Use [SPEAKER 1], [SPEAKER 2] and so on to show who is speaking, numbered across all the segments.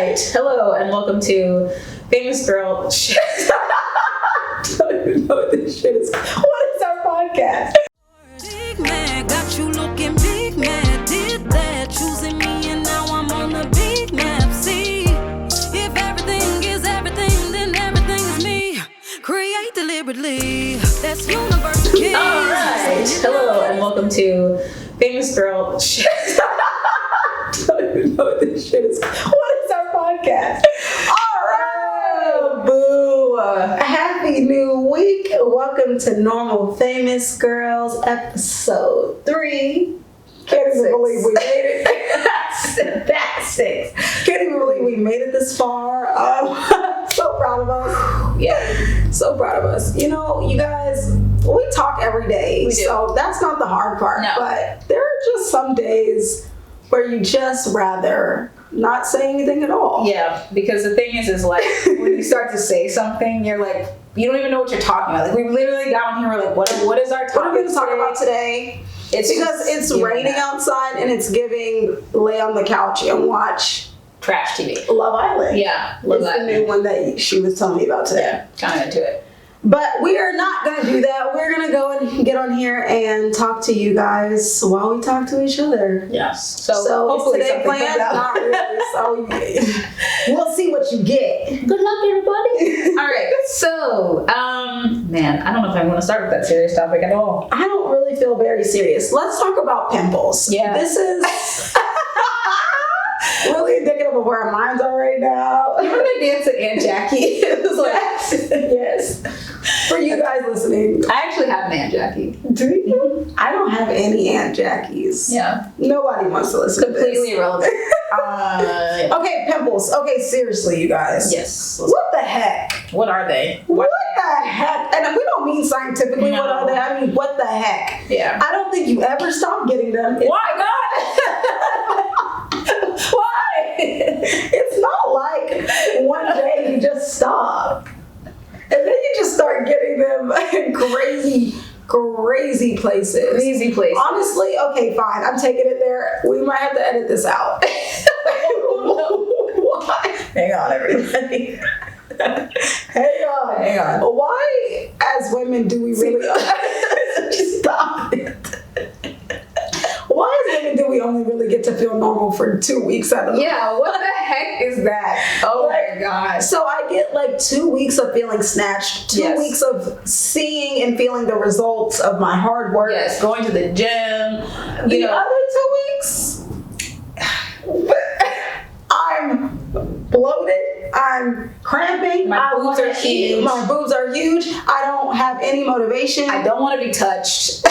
[SPEAKER 1] right. Hello and welcome to Famous Girl Shit. I don't even know what this shit is. What is our podcast?
[SPEAKER 2] Big man, got you looking big man. Did that, choosing me, and now I'm on the big map. See, if everything is everything, then everything is me. Create deliberately. That's universal.
[SPEAKER 1] All right. Hello and welcome to Famous Girl Shit. I don't even know what this shit is. What is our podcast? All right. Boo. Happy new week. Welcome to Normal Famous Girls episode 3. Can't even believe we made it. That's 6. Can't even believe we made it this far. So proud of us. Yeah, so proud of us. You know, you guys, we talk every day. So that's not the hard part. No. But there are just some days where you just rather not say anything at all. Yeah, because the thing is like, when you start to say something, you're like, you don't even know what you're talking about. Like, we literally got on here, we're like, what is our topic? What are we going to talk about today? It's because it's raining outside and it's giving lay on the couch and watch trash TV. Love Island. Yeah, Love Island. It's the new one that she was telling me about today. Yeah, kind of into it. But we are not going to do that. We're going to go and get on here and talk to you guys while we talk to each other. Yes. So hopefully today planned, not really. So we'll see what you get. Good luck, everybody. All right. So, man, I don't know if I want to start with that serious topic at all. I don't really feel very serious. Let's talk about pimples. Yeah. This is really indicative of where our minds are right now. You remember that dance at Aunt Jackie? It was like, yes. For you guys listening, I actually have an Aunt Jackie. Do you? I don't have any Aunt Jackies. Yeah. Nobody wants to listen to this. Completely irrelevant. Okay, pimples. Okay, seriously, you guys. Yes. What the heck? What are they? What the heck? And we don't mean scientifically what are they. I mean, what the heck? Yeah. I don't think you ever stop getting them. Why God? Why? It's not like one day you just stop. And then you just start getting them in crazy places. Crazy places. Honestly, okay, fine. I'm taking it there. We might have to edit this out. Why? Hang on, everybody. Hang on. Why, as women, do we really... Stop it. Why as women do we only really get to feel normal for 2 weeks out of the month? Yeah, what the heck is that? Oh my God. So I get like 2 weeks of feeling snatched, 2 weeks of seeing and feeling the results of my hard work. Yes, going to the gym. The other 2 weeks, I'm bloated. I'm cramping. My boobs are huge. My boobs are huge. I don't have any motivation. I don't want to be touched.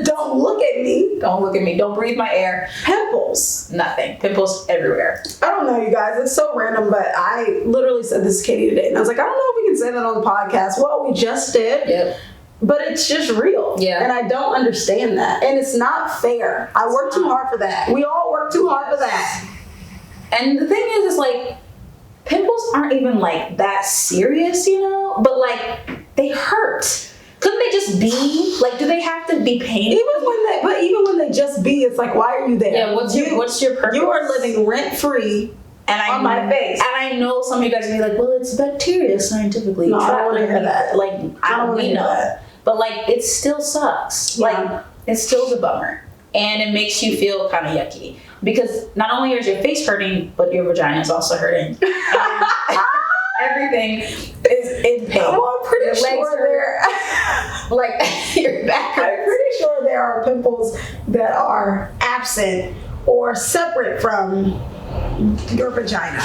[SPEAKER 1] Don't look at me. Don't look at me. Don't breathe my air. Pimples. Nothing. Pimples everywhere. I don't know, you guys. It's so random, but I literally said this to Katie today, and I was like, I don't know if we can say that on the podcast. Well, we just did. Yep. But it's just real. Yeah. And I don't understand that. And it's not fair. I work too hard for that. We all work too hard for that. And the thing is like, pimples aren't even like that serious, you know? But like, they hurt. Couldn't they just be? Like, do they have to be painful? Even when they just be, it's like, why are you there? Yeah, what's your purpose? You are living rent-free on my face. And I know some of you guys will be like, well, it's bacteria scientifically. No, I don't want to hear that. Like, I don't want to hear that. But like, it still sucks. Yeah. Like, it still is a bummer. And it makes you feel kind of yucky. Because not only is your face hurting, but your vagina is also hurting. Everything is in pain. Well, I'm pretty sure like your back hurts. I'm pretty sure there are pimples that are absent or separate from your vagina.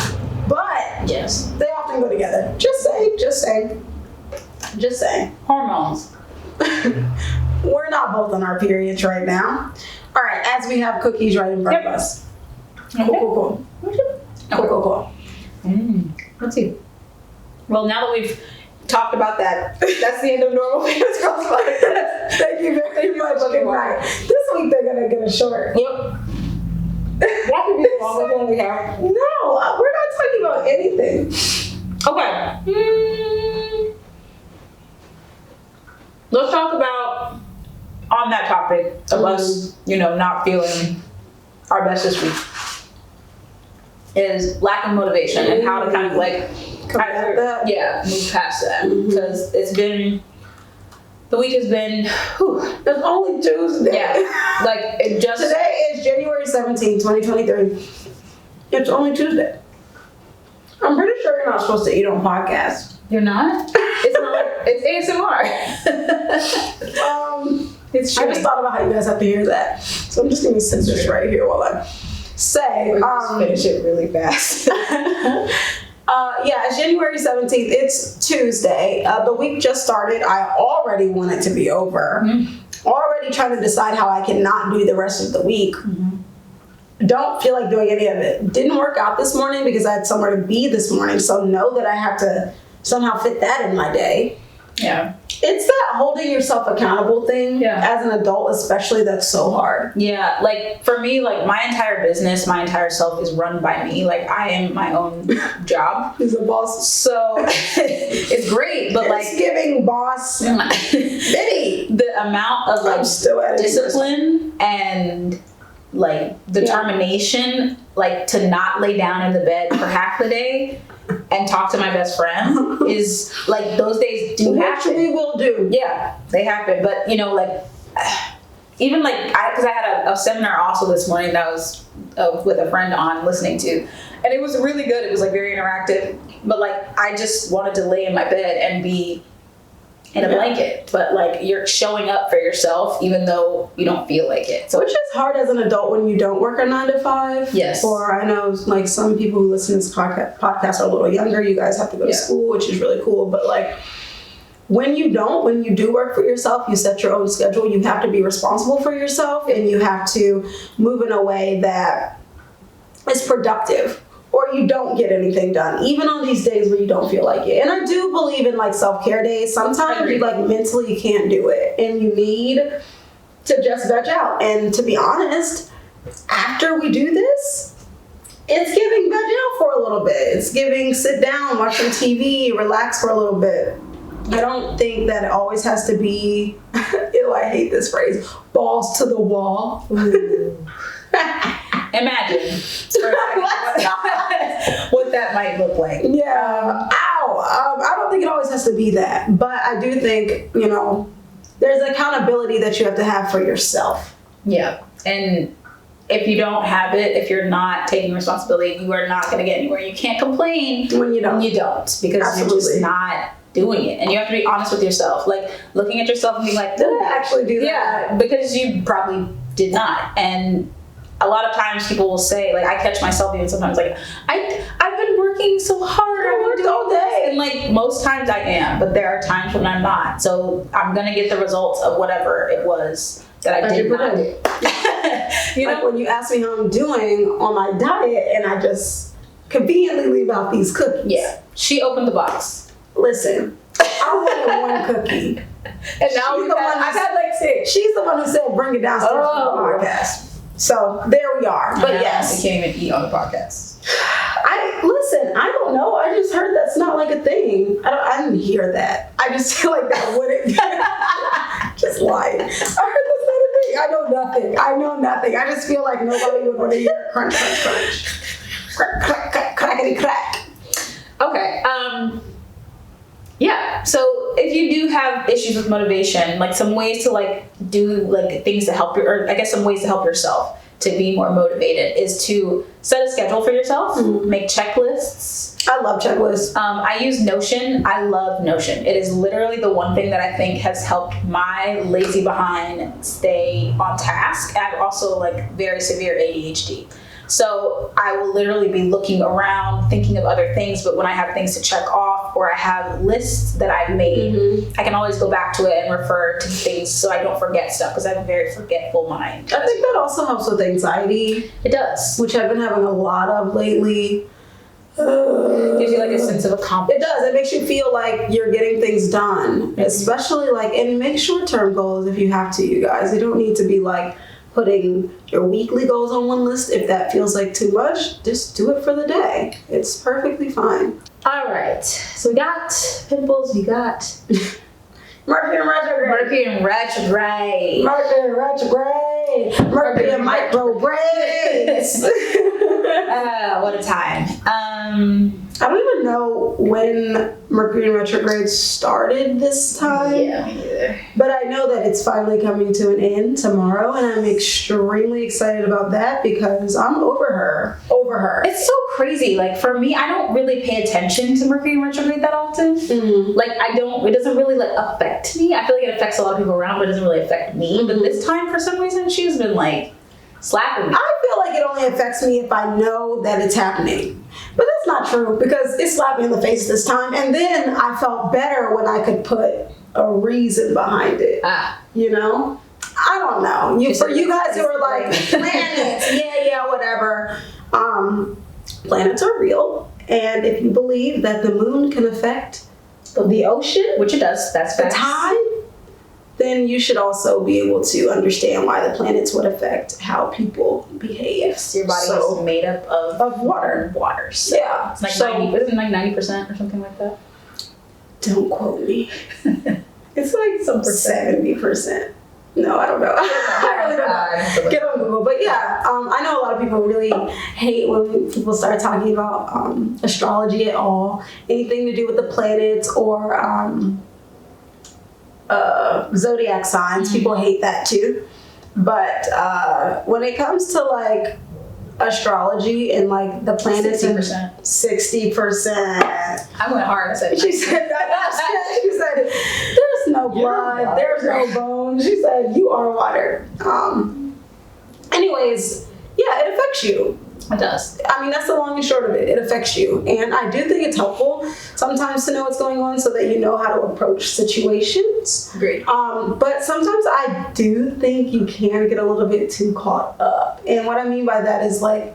[SPEAKER 1] But yes, they often go together. Just saying. Hormones. We're not both on our periods right now. All right, as we have cookies right in front of us. Okay. Cool. Cool. Let's see. Well, now that we've talked about that, that's the end of Normal Famous Girls podcast. Thank you very much. Right. This week they're gonna get a short. Yep. That could be longer than we have. No, we're not talking about anything. Okay. Let's talk about, on that topic of us, not feeling our best this week. is lack of motivation and how to kind of like move past that, because the week has been,
[SPEAKER 3] it's only Tuesday.
[SPEAKER 1] Yeah, like it just.
[SPEAKER 3] Today is January 17th, 2023. It's only Tuesday. I'm pretty sure you're not supposed to eat on podcasts.
[SPEAKER 1] You're not? It's not. It's ASMR. It's true.
[SPEAKER 3] I just thought about how you guys have to hear that. So I'm just going to sit this right here while I say.
[SPEAKER 1] Finish it really fast.
[SPEAKER 3] Yeah, it's January 17th. It's Tuesday. The week just started. I already want it to be over. Already trying to decide how I can not do the rest of the week. Don't feel like doing any of it. Didn't work out this morning because I had somewhere to be this morning. So know that I have to somehow fit that in my day.
[SPEAKER 1] Yeah.
[SPEAKER 3] It's that holding yourself accountable thing. As an adult, especially, that's so hard.
[SPEAKER 1] Yeah. Like for me, like my entire business, my entire self is run by me. Like I am my own job.
[SPEAKER 3] He's a boss.
[SPEAKER 1] So it's great, but
[SPEAKER 3] it's
[SPEAKER 1] like
[SPEAKER 3] giving boss Biddy.
[SPEAKER 1] The amount of like discipline and like determination, like to not lay down in the bed for half the day and talk to my best friend is like those days do happen.
[SPEAKER 3] We will do.
[SPEAKER 1] Yeah, they happen. But you know, like even like because I had a seminar also this morning that I was with a friend on listening to, and it was really good. It was like very interactive. But like I just wanted to lay in my bed and be in a blanket, but like you're showing up for yourself even though you don't feel like it. So
[SPEAKER 3] which is hard as an adult when you don't work a 9 to 5.
[SPEAKER 1] Yes.
[SPEAKER 3] Or I know like some people who listen to this podcast are a little younger. You guys have to go to school, which is really cool. But like when you do work for yourself, you set your own schedule. You have to be responsible for yourself, and you have to move in a way that is productive. Or you don't get anything done, even on these days where you don't feel like it. And I do believe in like self-care days. Sometimes you like mentally can't do it, and you need to just veg out. And to be honest, after we do this, it's giving veg out for a little bit. It's giving sit down, watch some TV, relax for a little bit. I don't think that it always has to be, ew, I hate this phrase, balls to the wall.
[SPEAKER 1] Imagine what that might look like.
[SPEAKER 3] Yeah. I don't think it always has to be that. But I do think, you know, there's accountability that you have to have for yourself.
[SPEAKER 1] Yeah. And if you don't have it, if you're not taking responsibility, you are not going to get anywhere. You can't complain when you don't because you're just not doing it. And you have to be honest with yourself. Like looking at yourself and being like,
[SPEAKER 3] did I actually do that?
[SPEAKER 1] Yeah, because you probably did not. And a lot of times people will say, like, I catch myself even sometimes, like, I've been working so hard.
[SPEAKER 3] I worked all day.
[SPEAKER 1] And, like, most times I am, but there are times when I'm not. So I'm going to get the results of whatever it was that I did not do.
[SPEAKER 3] You know? Like when you ask me how I'm doing on my diet and I just conveniently leave out these cookies.
[SPEAKER 1] Yeah. She opened the box.
[SPEAKER 3] Listen, I wanted one cookie.
[SPEAKER 1] And now I've had like 6.
[SPEAKER 3] She's the one who said, bring it downstairs for the podcast. So there we are. But yes.
[SPEAKER 1] We can't even eat on the podcast.
[SPEAKER 3] I don't know. I just heard that's not like a thing. I didn't hear that. I just feel like that wouldn't. Just lying. I heard that's not a thing. I know nothing. I just feel like nobody would want to hear crunch, crunch, crunch. Crack, crack, crack, crackety crack.
[SPEAKER 1] Okay. Yeah. So if you do have issues with motivation, like some ways to like do like things to help or I guess some ways to help yourself to be more motivated is to set a schedule for yourself, make checklists.
[SPEAKER 3] I love checklists.
[SPEAKER 1] I use Notion. I love Notion. It is literally the one thing that I think has helped my lazy behind stay on task. I have also like very severe ADHD. So I will literally be looking around, thinking of other things, but when I have things to check off or I have lists that I've made, I can always go back to it and refer to things so I don't forget stuff because I have a very forgetful mind.
[SPEAKER 3] I think that also helps with anxiety.
[SPEAKER 1] It does.
[SPEAKER 3] Which I've been having a lot of lately.
[SPEAKER 1] Gives you like a sense of accomplishment.
[SPEAKER 3] It does. It makes you feel like you're getting things done, especially like, and make short-term goals if you have to, you guys. They don't need to be like putting your weekly goals on one list. If that feels like too much, just do it for the day. It's perfectly fine.
[SPEAKER 1] All right. So we got pimples. We got
[SPEAKER 3] Mercury and retrograde.
[SPEAKER 1] Mercury and retrograde.
[SPEAKER 3] Mercury and retrograde. Mercury and micro braids.
[SPEAKER 1] What a time.
[SPEAKER 3] I don't even know when Mercury retrograde started this time.
[SPEAKER 1] Yeah, me neither.
[SPEAKER 3] But I know that it's finally coming to an end tomorrow, and I'm extremely excited about that because I'm over her.
[SPEAKER 1] It's so crazy. Like for me, I don't really pay attention to Mercury retrograde that often.
[SPEAKER 3] Mm-hmm.
[SPEAKER 1] Like it doesn't really like affect me. I feel like it affects a lot of people around, but it doesn't really affect me. But this time, for some reason, she's been like slapping me.
[SPEAKER 3] I feel like it only affects me if I know that it's happening. But that's not true because it slapped me in the face this time. And then I felt better when I could put a reason behind it. You know? I don't know. For you guys who are like, planets, yeah, whatever. Planets are real. And if you believe that the moon can affect the ocean,
[SPEAKER 1] Which it does. That's
[SPEAKER 3] the
[SPEAKER 1] facts.
[SPEAKER 3] tide, then you should also be able to understand why the planets would affect how people behave.
[SPEAKER 1] Yes, your body is made up of
[SPEAKER 3] water.
[SPEAKER 1] So
[SPEAKER 3] Yeah.
[SPEAKER 1] it's like
[SPEAKER 3] So-
[SPEAKER 1] 90% or something like that.
[SPEAKER 3] Don't quote me.
[SPEAKER 1] It's like some percent.
[SPEAKER 3] 70%. No, I don't know. I really don't know. Get on Google. But yeah, I know a lot of people really hate when people start talking about astrology at all. Anything to do with the planets or zodiac signs. People hate that too. But when it comes to like astrology and like the planets,
[SPEAKER 1] 60%.
[SPEAKER 3] 60%.
[SPEAKER 1] I went hard. I said
[SPEAKER 3] She said that. She said, "There's no blood. There's no bones." She said, "You are water." Anyways, yeah, it affects you.
[SPEAKER 1] it does.
[SPEAKER 3] I mean, that's the long and short of it. It affects you. And I do think it's helpful sometimes to know what's going on so that you know how to approach situations.
[SPEAKER 1] Agreed.
[SPEAKER 3] But sometimes I do think you can get a little bit too caught up. And what I mean by that is like,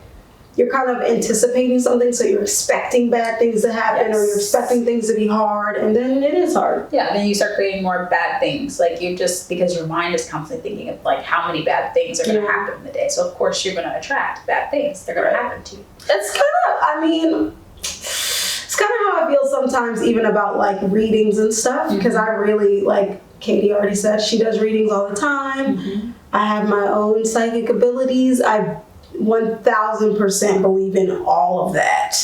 [SPEAKER 3] you're kind of anticipating something, so you're expecting bad things to happen, or you're expecting things to be hard, and then it is hard.
[SPEAKER 1] Yeah, and then you start creating more bad things. Like you just, because your mind is constantly thinking of like how many bad things are going to happen in the day. So of course you're going to attract bad things. They're going to happen to you.
[SPEAKER 3] It's kind of, it's kind of how I feel sometimes even about like readings and stuff, because I really, like Katie already said, she does readings all the time. I have my own psychic abilities. I 1000% believe in all of that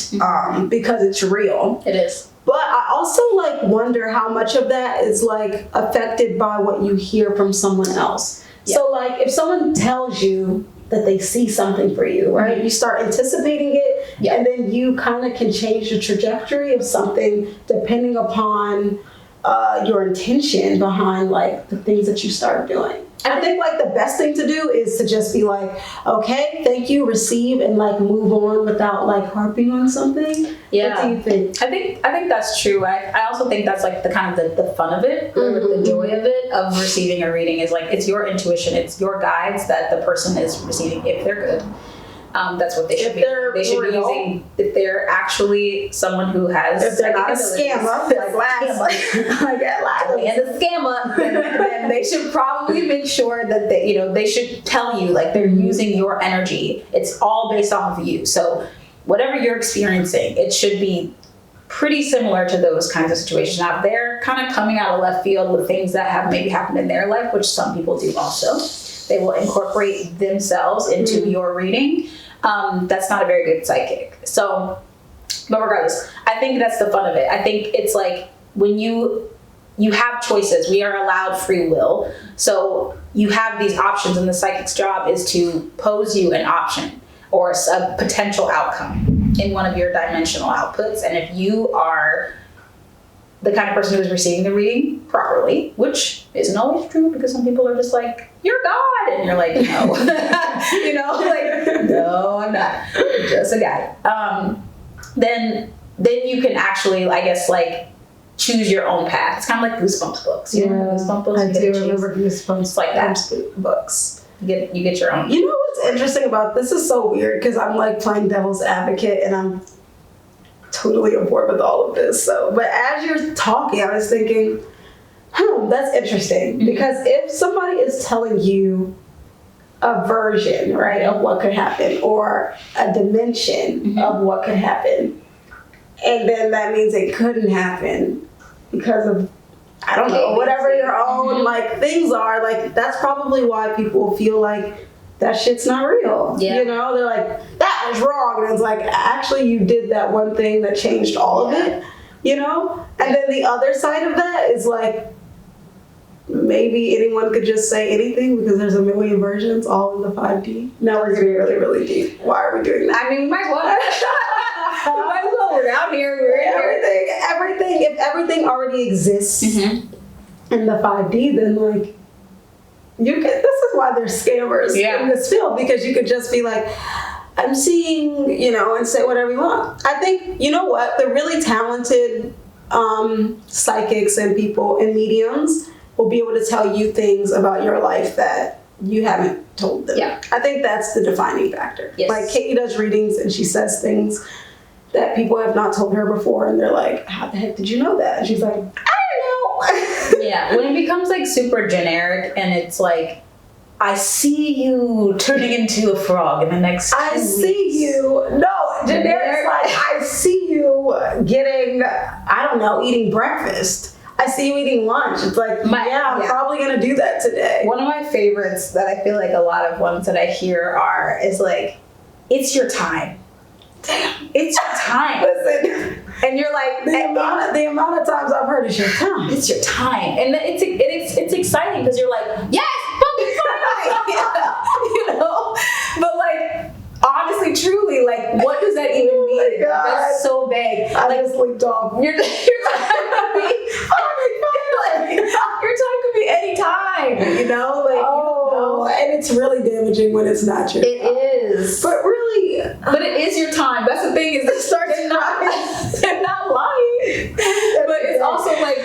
[SPEAKER 3] because it's real.
[SPEAKER 1] It is.
[SPEAKER 3] But I also like wonder how much of that is like affected by what you hear from someone else.
[SPEAKER 1] Yeah.
[SPEAKER 3] So like if someone tells you that they see something for you, right? You start anticipating it, and then you kind of can change the trajectory of something depending upon your intention behind like the things that you start doing. I think like the best thing to do is to just be like, okay, thank you, receive, and like move on without like harping on something.
[SPEAKER 1] Yeah.
[SPEAKER 3] What do you think?
[SPEAKER 1] I think that's true. I also think that's like the kind of the fun of it, the joy of it, of receiving a reading is like, it's your intuition, it's your guides that the person is receiving, if they're good. That's what they should be. They should be using, if they're actually someone who has,
[SPEAKER 3] if they're not a scammer, like last,
[SPEAKER 1] and a scammer, then they should probably make sure that they should tell you like they're using your energy. It's all based off of you. So whatever you're experiencing, it should be pretty similar to those kinds of situations. Now, if they're kind of coming out of left field with things that have maybe happened in their life, which some people do also, they will incorporate themselves into your reading. That's not a very good psychic. So, but regardless, I think that's the fun of it. I think it's like when you have choices, we are allowed free will. So you have these options, and the psychic's job is to pose you an option or a potential outcome in one of your dimensional outputs. And if you are the kind of person who is receiving the reading properly, which isn't always true because some people are just like, you're God. And you're like, no, like, no, I'm not. I'm just a guy. Then you can actually, I guess, like choose your own path. It's kind of like Goosebumps books. You remember Goosebumps books?
[SPEAKER 3] I do remember Goosebumps.
[SPEAKER 1] It's like that.
[SPEAKER 3] Books.
[SPEAKER 1] You get your own.
[SPEAKER 3] You know what's interesting about this is so weird because I'm like playing devil's advocate and I'm totally on board with all of this. So, but as you're talking, I was thinking, that's interesting because if somebody is telling you a version, right, of what could happen or a dimension of what could happen, and then that means it couldn't happen because of, I don't know, whatever your own like things are, like that's probably why people feel like that shit's not real.
[SPEAKER 1] Yeah.
[SPEAKER 3] You know, they're like, that was wrong. And it's like, actually, you did that one thing that changed all of it, you know? And then the other side of that is like, maybe anyone could just say anything because there's a million versions all in the 5D. Now we're getting really, really deep. Why are we doing that?
[SPEAKER 1] I mean, we might as well. We might as well. We're out here. We're in here.
[SPEAKER 3] Everything, if everything already exists
[SPEAKER 1] Mm-hmm.
[SPEAKER 3] in the 5D, then like, this is why there's scammers in this field, because you could just be like, I'm seeing, you know, and say whatever you want. I think, you know what, the really talented psychics and people and mediums will be able to tell you things about your life that you haven't told them.
[SPEAKER 1] Yeah.
[SPEAKER 3] I think that's the defining factor.
[SPEAKER 1] Yes.
[SPEAKER 3] Like Katie does readings and she says things that people have not told her before, and they're like, how the heck did you know that? And she's like, I don't know.
[SPEAKER 1] Yeah, when it becomes like super generic and it's like, I see you turning into a frog in the next 2
[SPEAKER 3] I
[SPEAKER 1] weeks.
[SPEAKER 3] see you. No, generic's like, I see you getting, I don't know, eating breakfast. I see you eating lunch. It's like, I'm probably going to do that today.
[SPEAKER 1] One of my favorites that I feel like a lot of ones that I hear is like, it's your time. Damn, it's your time.
[SPEAKER 3] Listen,
[SPEAKER 1] and you're like,
[SPEAKER 3] the amount of times I've heard it's your time.
[SPEAKER 1] It's your time. And it's exciting because you're like, yes, fucking finally. You know? But like, honestly, truly, like, what does that even mean? That's so vague.
[SPEAKER 3] I just leaped off.
[SPEAKER 1] Your time could be, your time could be any time, you know? Like,
[SPEAKER 3] and it's really damaging when it's not your time.
[SPEAKER 1] It is.
[SPEAKER 3] But really,
[SPEAKER 1] but it is your time. That's the thing, is they're not lying. But it's also like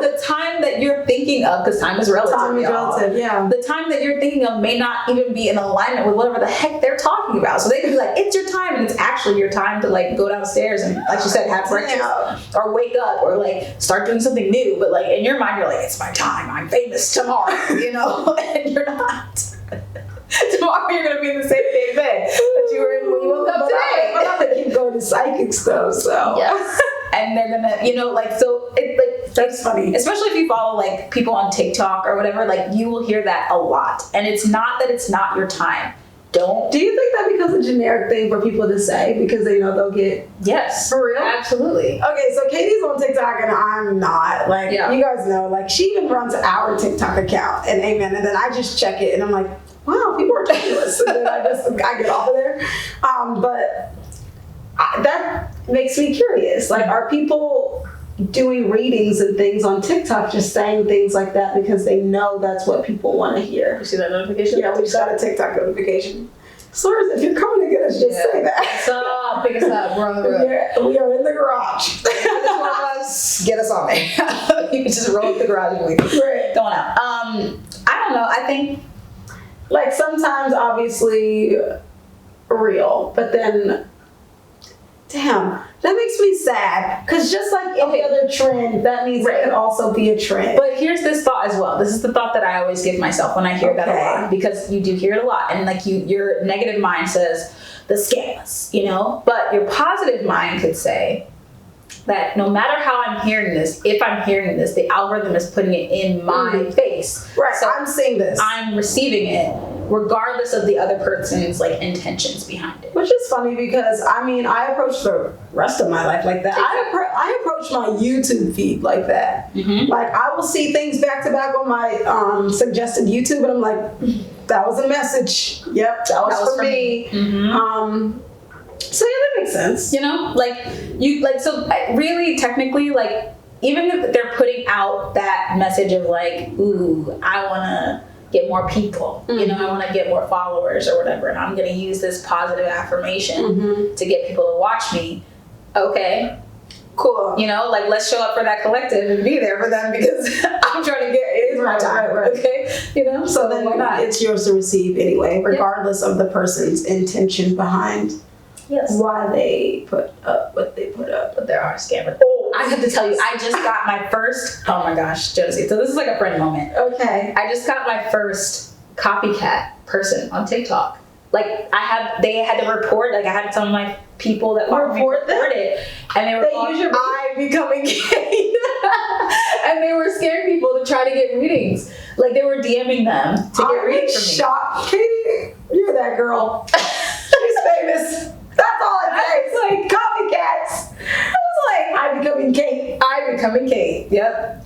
[SPEAKER 1] the time that you're thinking of, because time is relative.
[SPEAKER 3] Time is relative, yeah.
[SPEAKER 1] The time that you're thinking of may not even be in alignment with whatever the heck they're talking about. So they could be like, it's your time, and it's actually your time to like go downstairs and, like you said, have breakfast or wake up or like start doing something new. But like in your mind, you're like, it's my time. I'm famous tomorrow, you know, and you're not. Tomorrow you're gonna be in the same day bed that you were in when you woke up today.
[SPEAKER 3] But I'm gonna keep going to psychics though, so.
[SPEAKER 1] Yes. And they're gonna, you know, like, so it like,
[SPEAKER 3] that's funny.
[SPEAKER 1] Especially if you follow like people on TikTok or whatever, like you will hear that a lot. And it's not that it's not your time. Do
[SPEAKER 3] you think that becomes a generic thing for people to say because they know they'll get?
[SPEAKER 1] Yes.
[SPEAKER 3] For real?
[SPEAKER 1] Absolutely.
[SPEAKER 3] Okay, so Katie's on TikTok and I'm not. Like, you guys know, like, she even runs our TikTok account, and amen. And then I just check it and I'm like, wow, people are ridiculous. And then I get off of there. But that makes me curious. Like, are people doing readings and things on TikTok just saying things like that because they know that's what people want to hear?
[SPEAKER 1] You see that notification?
[SPEAKER 3] Yeah, we just got a TikTok notification. Slurs, if you're coming to get us, just say that.
[SPEAKER 1] So pick us up. We're on the road.
[SPEAKER 3] We are in the garage.
[SPEAKER 1] Get us on there. You can just roll up the garage and leave.
[SPEAKER 3] Right.
[SPEAKER 1] Going out. I don't know. I think,
[SPEAKER 3] like, sometimes obviously real, but then, damn, that makes me sad. Because just like any other trend, that means it could also be a trend.
[SPEAKER 1] But here's this thought as well. This is the thought that I always give myself when I hear that a lot, because you do hear it a lot. And like your negative mind says, the scammers, you know? But your positive mind could say that no matter how I'm hearing this, if I'm hearing this, the algorithm is putting it in my face.
[SPEAKER 3] Right,
[SPEAKER 1] so
[SPEAKER 3] I'm seeing this.
[SPEAKER 1] I'm receiving it, regardless of the other person's like intentions behind it.
[SPEAKER 3] Which is funny because, I mean, I approach the rest of my life like that. I approach my YouTube feed like that.
[SPEAKER 1] Mm-hmm.
[SPEAKER 3] Like, I will see things back to back on my suggested YouTube, and I'm like, that was a message. Yep, that was for me.
[SPEAKER 1] Mm-hmm.
[SPEAKER 3] So yeah, that makes sense.
[SPEAKER 1] You know, so really, technically, like, even if they're putting out that message of like, ooh, I want to get more people, you know, I want to get more followers or whatever, and I'm going to use this positive affirmation to get people to watch me. Okay.
[SPEAKER 3] Cool.
[SPEAKER 1] You know, like, let's show up for that collective and be there for them, because I'm trying to get, it is my time. Right. Okay. You know,
[SPEAKER 3] so then why not? It's yours to receive anyway, regardless of the person's intention behind why they put up what they put up.
[SPEAKER 1] But there are scammers. Oh, I have to tell you, I just got my first, oh my gosh, Josie. So this is like a friend moment.
[SPEAKER 3] Okay.
[SPEAKER 1] I just got my first copycat person on TikTok. Like, they had to report, like, I had some of my people that report it, and they were I'm becoming gay. And they were scaring people to try to get readings. Like, they were DMing them to get readings from me.
[SPEAKER 3] Shocked. Katie, You're that girl. She's famous. That's all it takes. Like copycats.
[SPEAKER 1] I was like,
[SPEAKER 3] I becoming Kate.
[SPEAKER 1] I becoming Kate. Yep.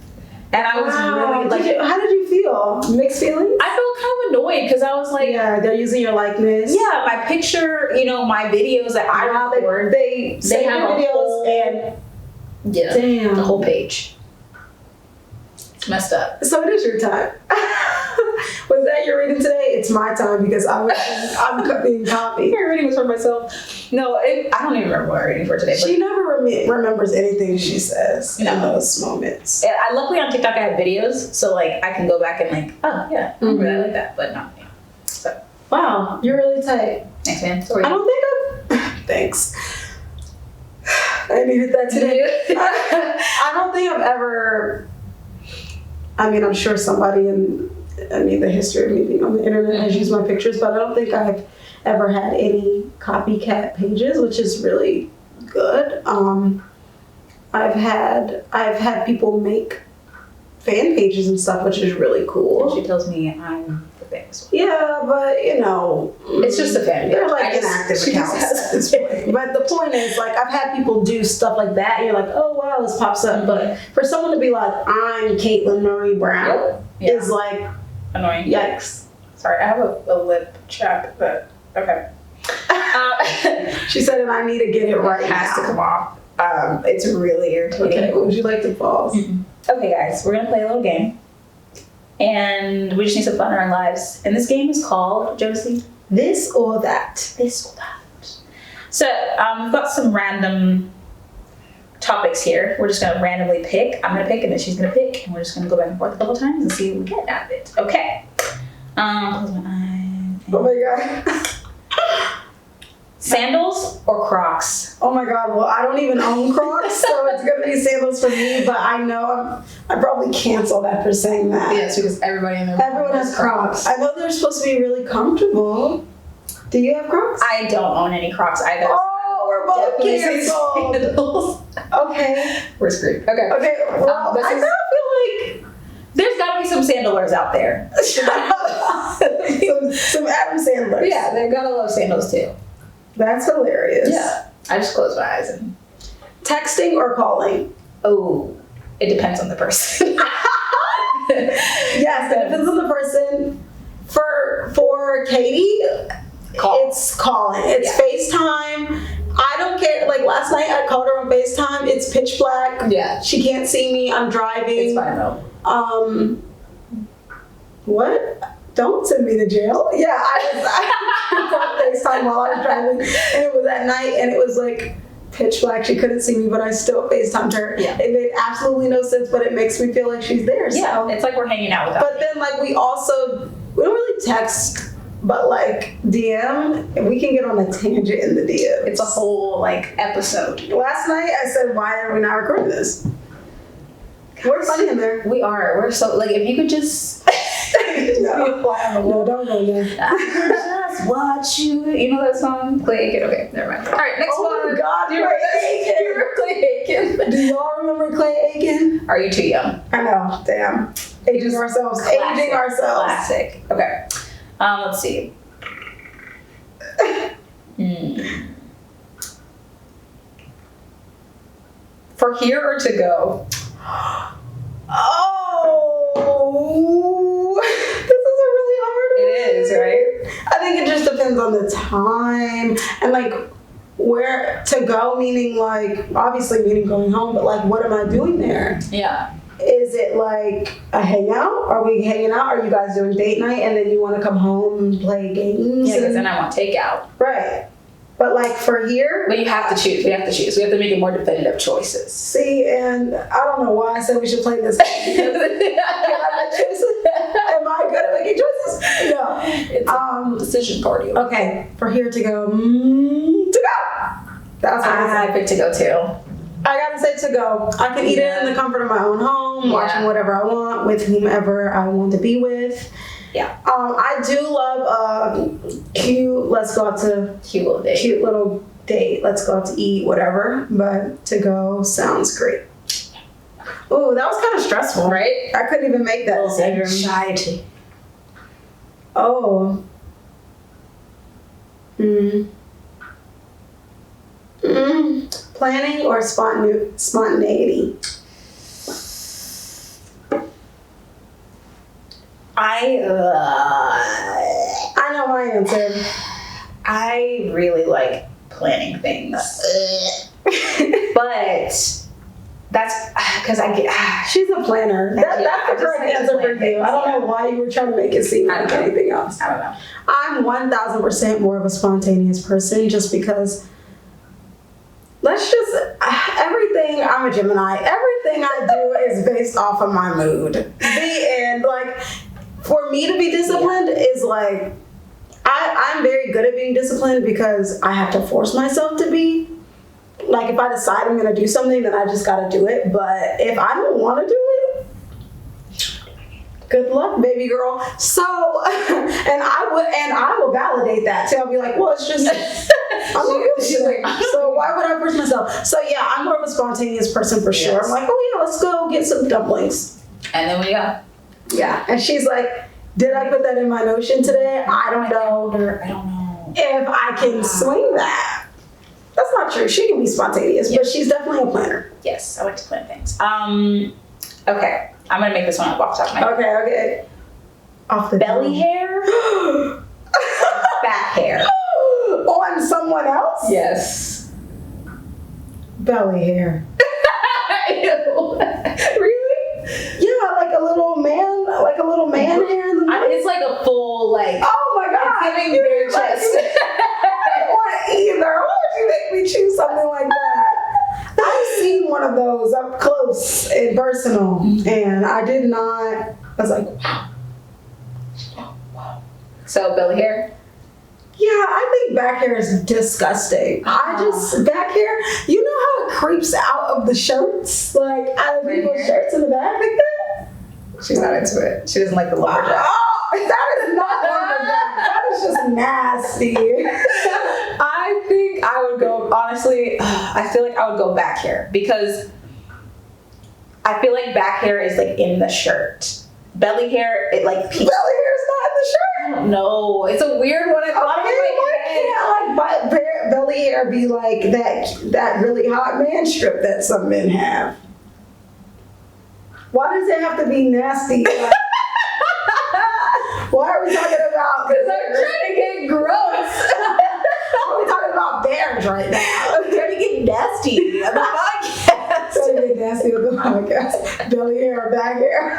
[SPEAKER 1] And I was really like,
[SPEAKER 3] how did you feel? Mixed feelings?
[SPEAKER 1] I felt kind of annoyed because I was like,
[SPEAKER 3] Yeah, they're using your likeness.
[SPEAKER 1] yeah, my picture, you know, my videos that I record,
[SPEAKER 3] They
[SPEAKER 1] have
[SPEAKER 3] your
[SPEAKER 1] a
[SPEAKER 3] videos
[SPEAKER 1] whole-
[SPEAKER 3] and
[SPEAKER 1] yeah,
[SPEAKER 3] damn.
[SPEAKER 1] the whole page. It's messed up.
[SPEAKER 3] So it is your time. Was that your reading today? It's my time because I'm being copied.
[SPEAKER 1] My reading was for myself. No, I don't even remember what I'm reading for today.
[SPEAKER 3] She never remembers anything she says in those moments.
[SPEAKER 1] But I luckily on TikTok I have videos, so like I can go back and like, oh yeah, I remember that like that, but not me. So
[SPEAKER 3] Wow, you're really tight.
[SPEAKER 1] thanks, man. Sorry.
[SPEAKER 3] I don't think I've. Thanks. I needed that today. I don't think I've ever. I mean, I'm sure somebody the history of me being on the internet has used my pictures, but I don't think I've ever had any copycat pages, which is really good. I've had people make fan pages and stuff, which is really cool.
[SPEAKER 1] She tells me I'm the famous one.
[SPEAKER 3] Yeah, but you know,
[SPEAKER 1] It's just a fan page.
[SPEAKER 3] they're like
[SPEAKER 1] I just-
[SPEAKER 3] inactive
[SPEAKER 1] she just
[SPEAKER 3] accounts at this point. But the point is, like, I've had people do stuff like that, and you're like, oh wow, this pops up. But for someone to be like, I'm Caitlin Marie Brown,
[SPEAKER 1] Yeah.
[SPEAKER 3] is like,
[SPEAKER 1] Annoying.
[SPEAKER 3] yikes.
[SPEAKER 1] Sorry, I have a lip chap, but okay.
[SPEAKER 3] She said, and I need to get it right
[SPEAKER 1] It has
[SPEAKER 3] now.
[SPEAKER 1] to come off. It's really irritating.
[SPEAKER 3] Okay, what would you like to pause?
[SPEAKER 1] Okay, guys, we're gonna play a little game, and we just need some fun in our lives. And this game is called Josie.
[SPEAKER 3] This or that?
[SPEAKER 1] This or that. So we've got some random topics here. We're just gonna randomly pick. I'm gonna pick, and then she's gonna pick, and we're just gonna go back and forth a couple times and see what we get out of it. Okay. Close my eyes.
[SPEAKER 3] Oh my god.
[SPEAKER 1] Sandals or Crocs?
[SPEAKER 3] Oh my god, well, I don't even own Crocs, so it's gonna be sandals for me, but I know I probably canceled after saying that.
[SPEAKER 1] Yes, because everybody in there.
[SPEAKER 3] Everyone has Crocs. I know they're supposed to be really comfortable. Do you have Crocs?
[SPEAKER 1] I don't own any Crocs either.
[SPEAKER 3] Oh, we're both
[SPEAKER 1] Definitely say
[SPEAKER 3] canceled.
[SPEAKER 1] sandals.
[SPEAKER 3] Okay.
[SPEAKER 1] We're screwed. Okay.
[SPEAKER 3] Okay, well,
[SPEAKER 1] this
[SPEAKER 3] I
[SPEAKER 1] is-
[SPEAKER 3] kind of feel like
[SPEAKER 1] There's gotta be some sandalers out there.
[SPEAKER 3] some Adam Sandler.
[SPEAKER 1] Yeah, they gotta love sandals too.
[SPEAKER 3] That's hilarious.
[SPEAKER 1] Yeah. I just close my eyes and
[SPEAKER 3] Texting or calling?
[SPEAKER 1] oh, it depends on the person.
[SPEAKER 3] Yes, it depends on the person. For Katie,
[SPEAKER 1] Call.
[SPEAKER 3] it's calling. It's
[SPEAKER 1] Yeah.
[SPEAKER 3] FaceTime. I don't care. Like last night, I called her on FaceTime. It's pitch black.
[SPEAKER 1] Yeah.
[SPEAKER 3] She can't see me. I'm driving.
[SPEAKER 1] It's fine though.
[SPEAKER 3] What? Don't send me to jail. Yeah, I called FaceTime while I was driving, and it was at night, and it was like pitch black. She couldn't see me, but I still FaceTimed her.
[SPEAKER 1] Yeah.
[SPEAKER 3] It made absolutely no sense, but it makes me feel like she's there.
[SPEAKER 1] Yeah,
[SPEAKER 3] So.
[SPEAKER 1] it's like we're hanging out with them.
[SPEAKER 3] But then, like, we don't really text, but like DM, and we can get on a tangent in the DM.
[SPEAKER 1] It's a whole like episode.
[SPEAKER 3] Last night, I said, "Why are we not recording this?" We're funny in there.
[SPEAKER 1] We are. We're so like if you could just
[SPEAKER 3] No, don't go there.
[SPEAKER 1] just watch you. You know that song? Clay Aiken. Okay, never mind. All right, next
[SPEAKER 3] Oh
[SPEAKER 1] one.
[SPEAKER 3] my God,
[SPEAKER 1] Do you remember
[SPEAKER 3] Clay
[SPEAKER 1] this?
[SPEAKER 3] Aiken.
[SPEAKER 1] Do you remember Clay Aiken?
[SPEAKER 3] Do y'all remember Clay Aiken?
[SPEAKER 1] Are you too young?
[SPEAKER 3] I know. Damn. Aging ourselves. Aging ourselves.
[SPEAKER 1] Classic. Okay. Let's see. For here or to go?
[SPEAKER 3] Oh, this is a really hard one.
[SPEAKER 1] It is, right?
[SPEAKER 3] I think it just depends on the time and like where to go, meaning like obviously meaning going home, but like what am I doing there?
[SPEAKER 1] Yeah.
[SPEAKER 3] Is it like a hangout? Are we hanging out? Are you guys doing date night and then you want to come home and play games?
[SPEAKER 1] Yeah, because
[SPEAKER 3] and-
[SPEAKER 1] then I want takeout.
[SPEAKER 3] right. But like for here,
[SPEAKER 1] But you have to choose. We have to choose. We have to make it more definitive choices.
[SPEAKER 3] see, and I don't know why I said we should play this game. Can I make choices? Am I good at making choices? No.
[SPEAKER 1] It's a decision party.
[SPEAKER 3] Okay, for here to go. To go. That's what I
[SPEAKER 1] I
[SPEAKER 3] said.
[SPEAKER 1] picked to go too.
[SPEAKER 3] I gotta say to go. I can eat it in the comfort of my own home, watching whatever I want with whomever I want to be with.
[SPEAKER 1] Yeah.
[SPEAKER 3] I do love cute. Let's go out to
[SPEAKER 1] Cute little day.
[SPEAKER 3] cute little date. Let's go out to eat, whatever. But to go sounds great. Ooh, that was kind of stressful.
[SPEAKER 1] Right?
[SPEAKER 3] I couldn't even make that decision.
[SPEAKER 1] Anxiety.
[SPEAKER 3] Oh. Planning or spontaneity?
[SPEAKER 1] I
[SPEAKER 3] know my answer.
[SPEAKER 1] I really like planning things, but that's because I get.
[SPEAKER 3] She's a planner. That's
[SPEAKER 1] I
[SPEAKER 3] the
[SPEAKER 1] just
[SPEAKER 3] correct
[SPEAKER 1] like to
[SPEAKER 3] answer for
[SPEAKER 1] plan
[SPEAKER 3] you.
[SPEAKER 1] things,
[SPEAKER 3] I don't know why you were trying to make it seem like anything else.
[SPEAKER 1] I don't know.
[SPEAKER 3] I'm 1000% more of a spontaneous person just because everything, I'm a Gemini, everything I do is based off of my mood. The end. Like, for me to be disciplined is like, I'm very good at being disciplined because I have to force myself to be. Like, if I decide I'm going to do something, then I just got to do it. But if I don't want to do it, good luck, baby girl. So, and I will validate that too. I'll be like, well, it's just, she's like, so why would I force myself? So yeah, I'm more of a spontaneous person for sure.
[SPEAKER 1] Yes.
[SPEAKER 3] I'm like, oh yeah, let's go get some dumplings.
[SPEAKER 1] And then we go.
[SPEAKER 3] Yeah, and she's like, did I put that in my notion today? I don't know.
[SPEAKER 1] I don't know
[SPEAKER 3] if I can swing that. That's not true. She can be spontaneous, but she's definitely a planner.
[SPEAKER 1] Yes, I like to plan things. Okay, I'm gonna make this one up off the top of my head.
[SPEAKER 3] Okay. Off the
[SPEAKER 1] Belly hair, back hair.
[SPEAKER 3] On someone else?
[SPEAKER 1] Yes.
[SPEAKER 3] Belly hair.
[SPEAKER 1] Really?
[SPEAKER 3] Yeah, like a little man hair in the middle.
[SPEAKER 1] It's like a full like.
[SPEAKER 3] Oh my god!
[SPEAKER 1] It's giving bare chest.
[SPEAKER 3] I don't want either. Why would you make me choose something like that? I've seen one of those up close and personal, and I did not. I was like, wow.
[SPEAKER 1] So belly hair.
[SPEAKER 3] Yeah, I think back hair is disgusting. Back hair, you know how it creeps out of the shirts? Like, out of people's shirts in the back like that?
[SPEAKER 1] She's not into it. She doesn't like the lumberjack.
[SPEAKER 3] Oh, that is not lumberjack. That is just nasty.
[SPEAKER 1] I think I would go, honestly, I feel like I would go back hair because I feel like back hair is like in the shirt. Belly hair, it like peaks.
[SPEAKER 3] Belly hair is not in the shirt?
[SPEAKER 1] I don't know. It's a weird one. I thought
[SPEAKER 3] Why can't like belly hair be like that really hot man strip that some men have? Why does it have to be nasty? Like, why are we talking about?
[SPEAKER 1] Because I'm trying to get gross.
[SPEAKER 3] Why are we talking about bears right now?
[SPEAKER 1] I'm trying to get nasty on the podcast.
[SPEAKER 3] Trying to get nasty on the podcast. Belly hair or back hair?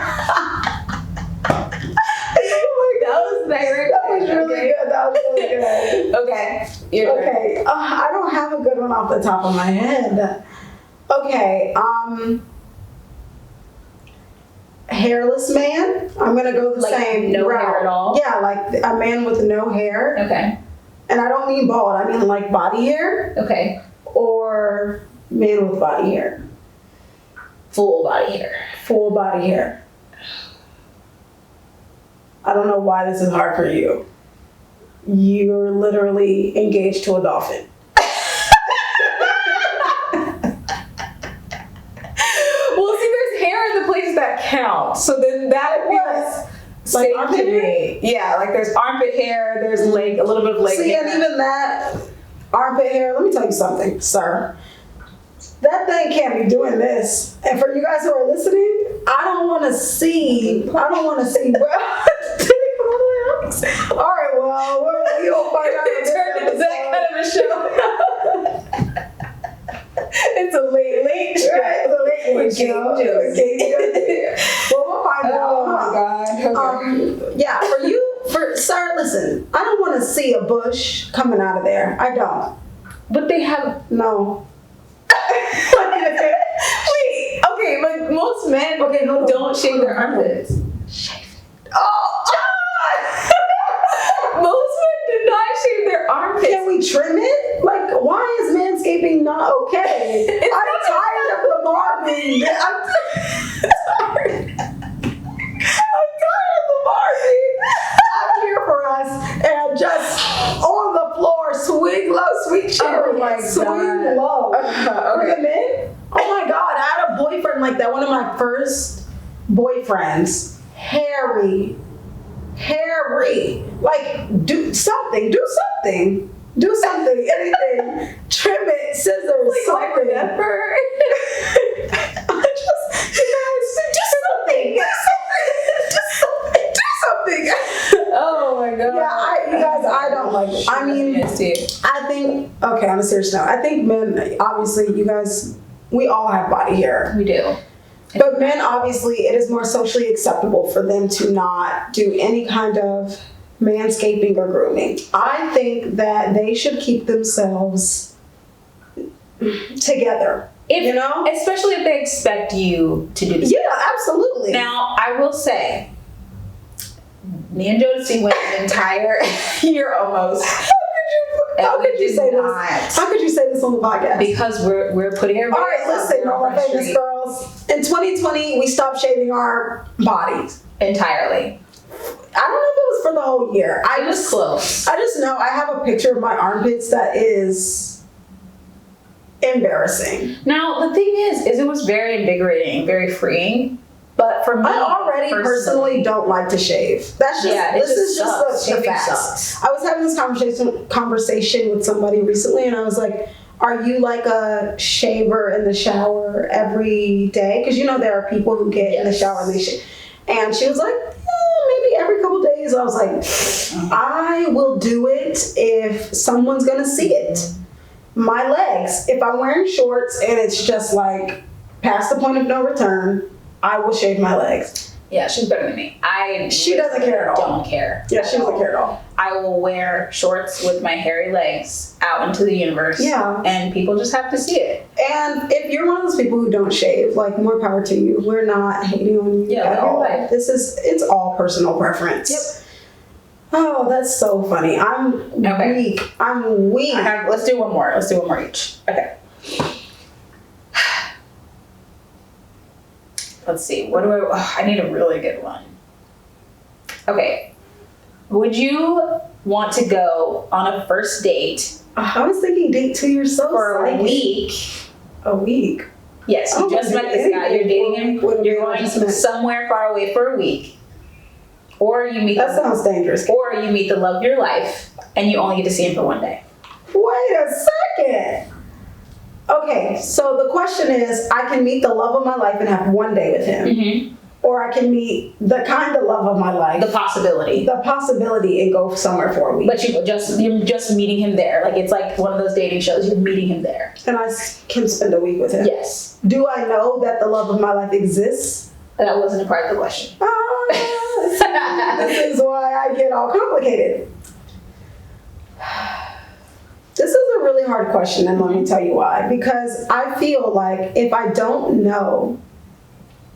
[SPEAKER 1] That was very
[SPEAKER 3] That was really good. That was really good.
[SPEAKER 1] Okay. Your turn.
[SPEAKER 3] Okay. I don't have a good one off the top of my head. Okay. Hairless man. I'm gonna go the
[SPEAKER 1] Like
[SPEAKER 3] same.
[SPEAKER 1] no
[SPEAKER 3] route.
[SPEAKER 1] hair at all?
[SPEAKER 3] Yeah, like a man with no hair.
[SPEAKER 1] Okay.
[SPEAKER 3] And I don't mean bald. I mean like body hair
[SPEAKER 1] Okay.
[SPEAKER 3] or man with body hair.
[SPEAKER 1] Full body hair.
[SPEAKER 3] Full body hair. I don't know why this is hard for you. You're literally engaged to a dolphin.
[SPEAKER 1] Well, see, there's hair in the places that count. So then that was
[SPEAKER 3] Like
[SPEAKER 1] safe
[SPEAKER 3] armpit
[SPEAKER 1] to
[SPEAKER 3] hair?
[SPEAKER 1] me. Yeah, like there's armpit hair, there's leg, a little bit of leg
[SPEAKER 3] See,
[SPEAKER 1] hair.
[SPEAKER 3] and even that armpit hair, let me tell you something, sir. That thing can't be doing this. And for you guys who are listening, I don't want to see. All right, well, you'll find out.
[SPEAKER 1] It turned into that kind of a show. It's a late show.
[SPEAKER 3] Right, it's a late show. Well, we'll find out.
[SPEAKER 1] Oh my god. Okay.
[SPEAKER 3] Yeah, sir, listen, I don't want to see a bush coming out of there. I don't.
[SPEAKER 1] But they have
[SPEAKER 3] No.
[SPEAKER 1] wait, okay, but most men don't shave their armpits. Most men do not shave their armpits.
[SPEAKER 3] Can we trim it? Like, why is manscaping not okay? I'm tired of the barbing. I'm tired of the barbing. I'm here for us. And just on the floor, swing low, sweet cherry.
[SPEAKER 1] Oh my
[SPEAKER 3] swing
[SPEAKER 1] God.
[SPEAKER 3] low. For
[SPEAKER 1] Okay.
[SPEAKER 3] the men? Oh my God, I had a boyfriend like that. One of my first boyfriends. Hairy. Like, do something. Do something, anything. Trim it, scissors, something.
[SPEAKER 1] Whatever.
[SPEAKER 3] Just, you guys, do something. Do something.
[SPEAKER 1] Oh my god.
[SPEAKER 3] Yeah, you guys, I don't like it. I mean, I think, okay, on a serious note, I think men, obviously, you guys, we all have body hair.
[SPEAKER 1] We do.
[SPEAKER 3] But men, obviously, it is more socially acceptable for them to not do any kind of manscaping or grooming. I think that they should keep themselves together. You know?
[SPEAKER 1] Especially if they expect you to do this.
[SPEAKER 3] Yeah, absolutely.
[SPEAKER 1] Now, I will say, me and Jodeci went an entire year almost.
[SPEAKER 3] How could you say this? How could you say this on the podcast?
[SPEAKER 1] Because we're putting everybody.
[SPEAKER 3] All right, listen, all my famous girls. In 2020, we stopped shaving our bodies
[SPEAKER 1] entirely.
[SPEAKER 3] I don't know if it was for the whole year.
[SPEAKER 1] I was close.
[SPEAKER 3] I just know I have a picture of my armpits that is embarrassing.
[SPEAKER 1] Now, the thing is it was very invigorating, very freeing. But for me,
[SPEAKER 3] I already personally don't like to shave. That's just this is just the facts.
[SPEAKER 1] Sucks.
[SPEAKER 3] I was having this conversation with somebody recently, and I was like, "Are you like a shaver in the shower every day?" Because you know there are people who get in the shower and they shave. And she was like, maybe every couple days. I was like, I will do it if someone's gonna see it. My legs, if I'm wearing shorts and it's just like past the point of no return, I will shave my legs.
[SPEAKER 1] Yeah, she's better than me.
[SPEAKER 3] She doesn't care at all.
[SPEAKER 1] Don't care.
[SPEAKER 3] Yeah, she doesn't care at all.
[SPEAKER 1] I will wear shorts with my hairy legs out into the universe.
[SPEAKER 3] Yeah.
[SPEAKER 1] And people just have to see it.
[SPEAKER 3] And if you're one of those people who don't shave, like, more power to you. We're not hating on you at all.
[SPEAKER 1] Life.
[SPEAKER 3] It's all personal preference.
[SPEAKER 1] Yep.
[SPEAKER 3] Oh, that's so funny. I'm weak. I'm weak.
[SPEAKER 1] Let's do one more. Let's do one more each. Okay. Let's see. What do I need a really good one. Okay. Would you want to go on a first date?
[SPEAKER 3] I was thinking date to yourself
[SPEAKER 1] for a week.
[SPEAKER 3] A week?
[SPEAKER 1] Yes, you just met this guy. You're dating him. You're going somewhere far away for a week. Or you meet
[SPEAKER 3] that sounds dangerous.
[SPEAKER 1] Or you meet the love of your life and you only get to see him for one day.
[SPEAKER 3] Wait a second. Okay, so the question is, I can meet the love of my life and have one day with him.
[SPEAKER 1] Mm-hmm.
[SPEAKER 3] Or I can meet the kind of love of my life.
[SPEAKER 1] The possibility and
[SPEAKER 3] go somewhere for a week.
[SPEAKER 1] But you're just meeting him there. Like, it's like one of those dating shows. You're meeting him there.
[SPEAKER 3] And I can spend a week with him.
[SPEAKER 1] Yes.
[SPEAKER 3] Do I know that the love of my life exists?
[SPEAKER 1] That wasn't a part of the question.
[SPEAKER 3] This is why I get all complicated. This is a really hard question, and let me tell you why. Because I feel like if I don't know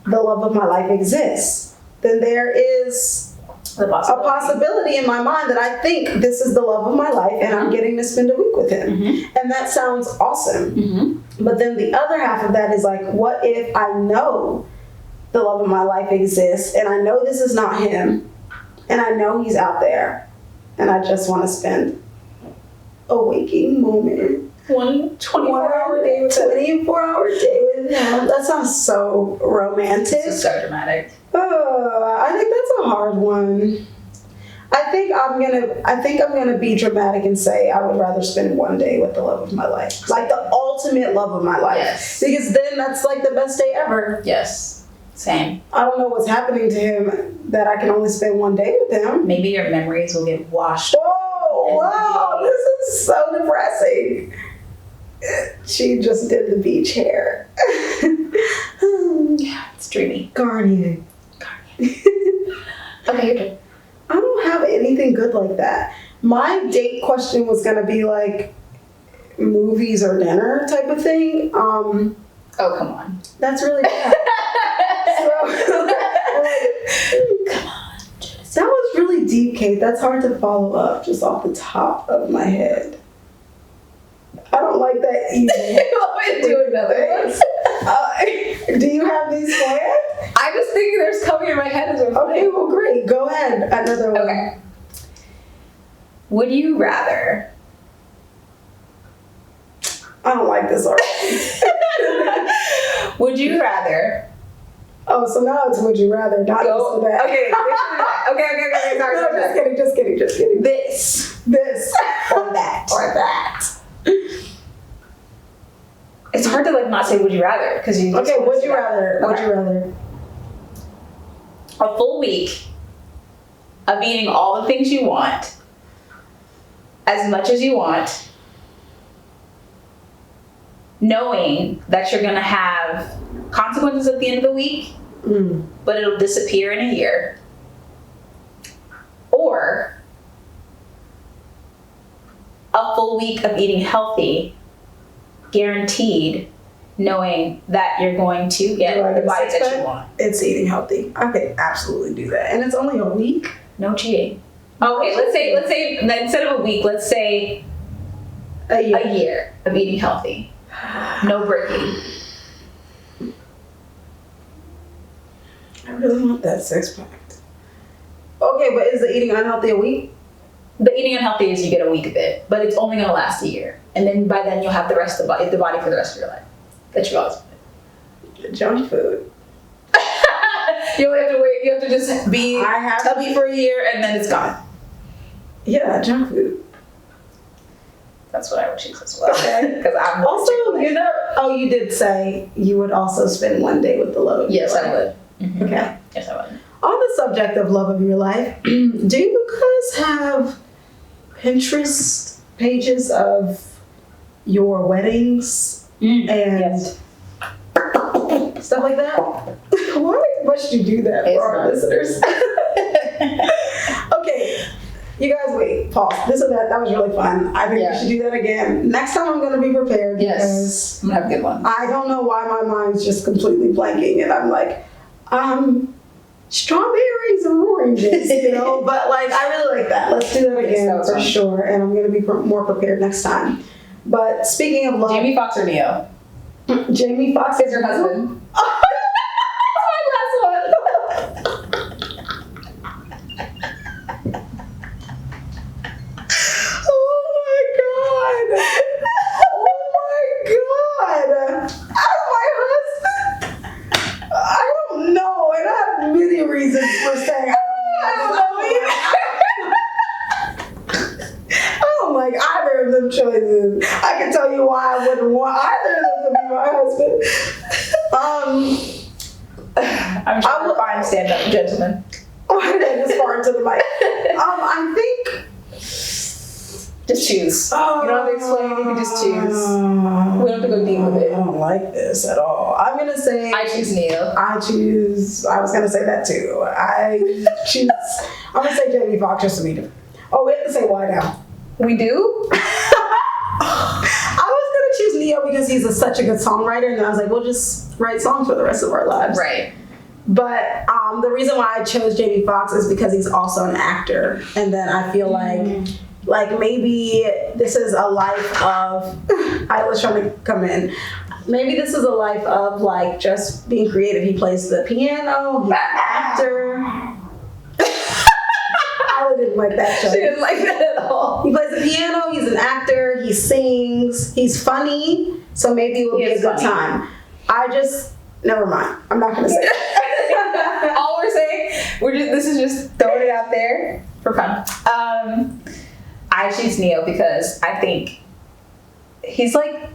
[SPEAKER 3] the love of my life exists, then there is a possibility in my mind that I think this is the love of my life and I'm getting to spend a week with him. Mm-hmm. And that sounds awesome. Mm-hmm. But then the other half of that is like, what if I know the love of my life exists and I know this is not him and I know he's out there and I just want to spend a waking moment.
[SPEAKER 1] 24-hour day with him.
[SPEAKER 3] 24-hour day with him. That sounds so romantic.
[SPEAKER 1] This is so dramatic.
[SPEAKER 3] I think that's a hard one. I think I'm gonna be dramatic and say I would rather spend one day with the love of my life. Like the ultimate love of my life.
[SPEAKER 1] Yes.
[SPEAKER 3] Because then that's like the best day ever.
[SPEAKER 1] Yes. Same.
[SPEAKER 3] I don't know what's happening to him that I can only spend one day with him.
[SPEAKER 1] Maybe your memories will get washed.
[SPEAKER 3] Whoa, wow, this is so depressing. She just did the beach hair.
[SPEAKER 1] Yeah, it's dreamy.
[SPEAKER 3] Garnier.
[SPEAKER 1] Okay, you're good.
[SPEAKER 3] I don't have anything good like that. My date question was gonna be like movies or dinner type of thing.
[SPEAKER 1] Oh, come on.
[SPEAKER 3] That's really bad.
[SPEAKER 1] Come on.
[SPEAKER 3] That was really deep, Kate. That's hard to follow up just off the top of my head. I don't like that either.
[SPEAKER 1] You want me to do another one?
[SPEAKER 3] Do you have these planned?
[SPEAKER 1] I was thinking there's coming in my head as we're playing.
[SPEAKER 3] Okay, well, great. Go ahead. Another one.
[SPEAKER 1] Okay. Would you rather?
[SPEAKER 3] I don't like this already.
[SPEAKER 1] Would you rather?
[SPEAKER 3] Oh, so now it's would you rather, not
[SPEAKER 1] go.
[SPEAKER 3] This or that.
[SPEAKER 1] Okay. Okay. Sorry.
[SPEAKER 3] No, just kidding.
[SPEAKER 1] This.
[SPEAKER 3] this or that.
[SPEAKER 1] Or that. It's hard to like not say would you rather because you.
[SPEAKER 3] Okay, would you rather? Would you rather?
[SPEAKER 1] A full week of eating all the things you want, as much as you want, knowing that you're gonna have consequences at the end of the week, but it'll disappear in a year, or a full week of eating healthy, guaranteed, knowing that you're going to get the body that you want.
[SPEAKER 3] It's eating healthy. I could absolutely do that, and it's only a week.
[SPEAKER 1] No cheating. Okay, let's say instead of a week, let's say a year of eating healthy. No breaking.
[SPEAKER 3] I really want that 6-pack. Okay, but is the eating unhealthy a week?
[SPEAKER 1] The eating unhealthy is you get a week of it, but it's only going to last a year, and then by then you'll have the rest of the body for the rest of your life that you always wanted.
[SPEAKER 3] Junk food.
[SPEAKER 1] You don't have to wait. You have to just be tubby for a year, and then it's gone.
[SPEAKER 3] Yeah, junk food.
[SPEAKER 1] That's what I would choose as well.
[SPEAKER 3] Okay.
[SPEAKER 1] Because I'm
[SPEAKER 3] also, you did say you would also spend one day with the love of your life.
[SPEAKER 1] Yes, I would. Mm-hmm.
[SPEAKER 3] Okay.
[SPEAKER 1] Yes, I would.
[SPEAKER 3] On the subject of love of your life, do you guys have Pinterest pages of your weddings and stuff like that? Why must you do that for our listeners? Okay, you guys wait, pause. That was really fun. I think we should do that again. Next time I'm going to be prepared because
[SPEAKER 1] I'm going to have a good one.
[SPEAKER 3] I don't know why my mind's just completely blanking and I'm like, strawberries and oranges, but like I really like that. Let's do that again for sure, and I'm going to be more prepared next time. But speaking of love,
[SPEAKER 1] Jamie Foxx or Neo?
[SPEAKER 3] Jamie Foxx
[SPEAKER 1] is your husband. That's my last one.
[SPEAKER 3] Oh my god! As my husband, I don't know, and I have many reasons for saying I don't know. Like either of them choices. I can tell you why I wouldn't want either of them to be my husband.
[SPEAKER 1] I'm trying to find stand-up gentlemen.
[SPEAKER 3] Why did I just fart into the mic? I think.
[SPEAKER 1] Just choose. You don't have to explain. You can just choose. We don't have to go deep with it.
[SPEAKER 3] I don't like this at all. I'm gonna say
[SPEAKER 1] I choose Neo.
[SPEAKER 3] I was gonna say that too. I'm gonna say Jamie Foxx just to be different. Oh, we have to say why now.
[SPEAKER 1] We do?
[SPEAKER 3] I was gonna choose Neo because he's such a good songwriter, and then I was like, we'll just write songs for the rest of our lives.
[SPEAKER 1] Right.
[SPEAKER 3] But the reason why I chose Jamie Foxx is because he's also an actor, and then I feel like maybe this is a life of I was trying to come in. Maybe this is a life of like just being creative. He plays the piano, he's an actor. I didn't like that show.
[SPEAKER 1] She didn't like that at all.
[SPEAKER 3] He plays the piano, he's an actor, he sings, he's funny, so maybe it will be a good time. Never mind. I'm not gonna say it.
[SPEAKER 1] All we're saying, this is just throwing it out there for fun. I choose Neo because I think he's like,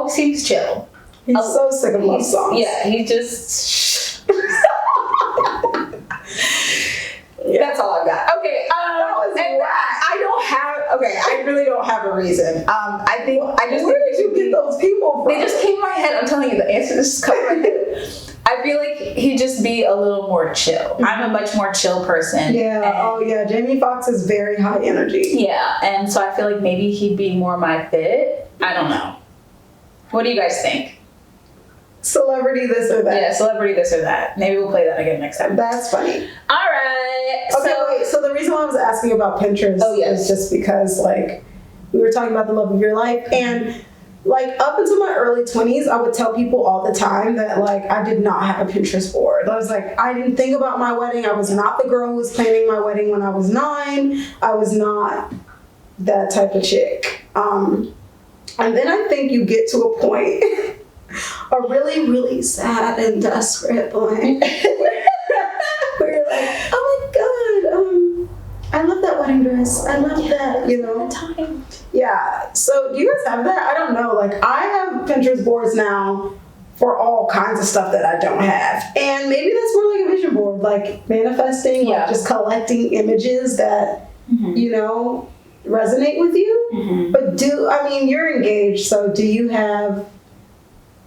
[SPEAKER 1] seems chill.
[SPEAKER 3] He's so sick of love songs.
[SPEAKER 1] Yeah, he just. That's all I've got. Okay, I really don't have a reason.
[SPEAKER 3] Where did you get those people from?
[SPEAKER 1] They just came in my head. I'm telling you, the answer just comes in my head. I feel like he'd just be a little more chill. I'm a much more chill person.
[SPEAKER 3] Yeah. Jamie Foxx is very high energy.
[SPEAKER 1] Yeah, and so I feel like maybe he'd be more my fit. I don't know. What do you guys think?
[SPEAKER 3] Celebrity this or that.
[SPEAKER 1] Yeah, celebrity this or that. Maybe we'll play that again next time.
[SPEAKER 3] That's funny.
[SPEAKER 1] All right.
[SPEAKER 3] Okay, so the reason why I was asking about Pinterest is just because, like, we were talking about the love of your life, and like up until my early 20s, I would tell people all the time that like I did not have a Pinterest board. I was like, I didn't think about my wedding. I was not the girl who was planning my wedding when I was 9. I was not that type of chick. And then I think you get to a point, a really, really sad and desperate point, where you're like, oh my God, I love that wedding dress. yes, I love that, you know.
[SPEAKER 1] Time.
[SPEAKER 3] Yeah. So do you guys have that? I don't know. Like I have Pinterest boards now for all kinds of stuff that I don't have. And maybe that's more like a vision board, like manifesting, like just collecting images that, you know, resonate with you. But you're engaged, so do you have